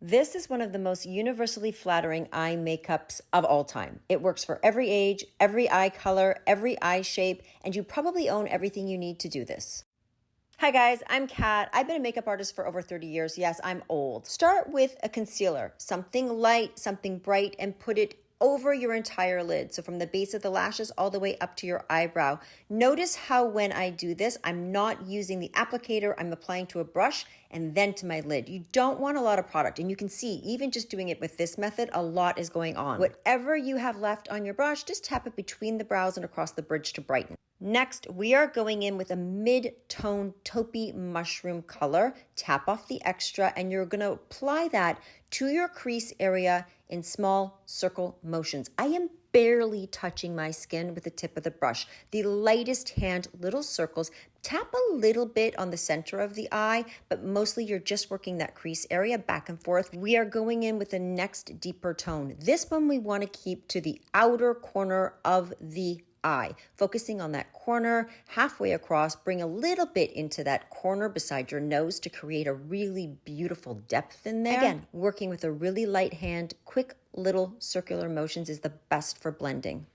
This is one of the most universally flattering eye makeups of all time. It works for every age, every eye color, every eye shape, and you probably own everything you need to do this. Hi guys, I'm Kat. I've been a makeup artist for over 30 years. Yes, I'm old. Start with a concealer, something light, something bright, and put it over your entire lid. So from the base of the lashes all the way up to your eyebrow. Notice how when I do this, I'm not using the applicator, I'm applying to a brush and then to my lid. You don't want a lot of product. And you can see, even just doing it with this method, a lot is going on. Whatever you have left on your brush, just tap it between the brows and across the bridge to brighten. Next, we are going in with a mid-tone taupey mushroom color. Tap off the extra and you're gonna apply that to your crease area in small circle motions. I am barely touching my skin with the tip of the brush. The lightest hand, little circles. Tap a little bit on the center of the eye, but mostly you're just working that crease area back and forth. We are going in with the next deeper tone. This one we want to keep to the outer corner of the eye, focusing on that corner halfway across. Bring a little bit into that corner beside your nose to create a really beautiful depth in there. Again, working with a really light hand, quick little circular motions is the best for blending.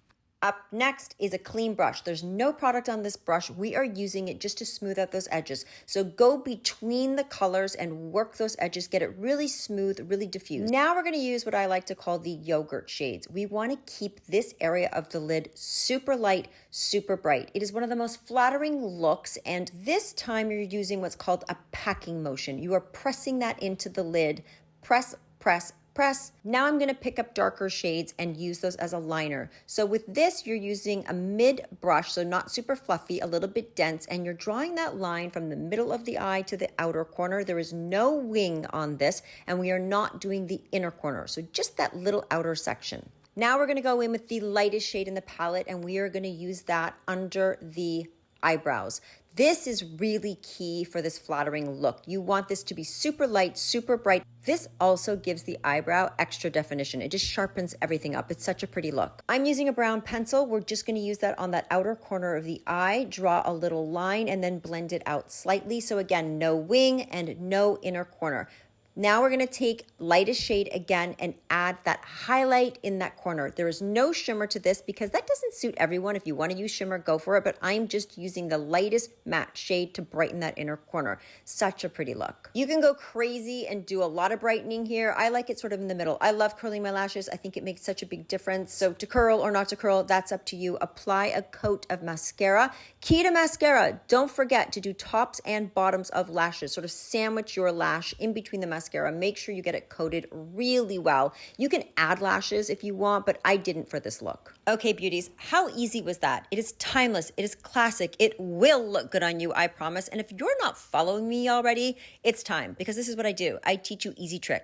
Up next is a clean brush. There's no product on this brush. We are using it just to smooth out those edges. So go between the colors and work those edges, get it really smooth, really diffused. Now we're gonna use what I like to call the yogurt shades. We wanna keep this area of the lid super light, super bright. It is one of the most flattering looks, and this time you're using what's called a packing motion. You are pressing that into the lid. Press, press, press. Now I'm gonna pick up darker shades and use those as a liner. So with this, you're using a mid brush, so not super fluffy, a little bit dense, and you're drawing that line from the middle of the eye to the outer corner. There is no wing on this, and we are not doing the inner corner, so just that little outer section. Now we're gonna go in with the lightest shade in the palette, and we are gonna use that under the eyebrows. This is really key for this flattering look. You want this to be super light, super bright. This also gives the eyebrow extra definition. It just sharpens everything up. It's such a pretty look. I'm using a brown pencil. We're just gonna use that on that outer corner of the eye, draw a little line, and then blend it out slightly. So again, no wing and no inner corner. Now we're gonna take lightest shade again and add that highlight in that corner. There is no shimmer to this because that doesn't suit everyone. If you wanna use shimmer, go for it, but I'm just using the lightest matte shade to brighten that inner corner. Such a pretty look. You can go crazy and do a lot of brightening here. I like it sort of in the middle. I love curling my lashes. I think it makes such a big difference. So to curl or not to curl, that's up to you. Apply a coat of mascara. Key to mascara, don't forget to do tops and bottoms of lashes. Sort of sandwich your lash in between the mascara. Make sure you get it coated really well. You can add lashes if you want, but I didn't for this look. Okay, beauties, how easy was that? It is timeless, it is classic, it will look good on you, I promise. And if you're not following me already, it's time, because this is what I do. I teach you easy tricks.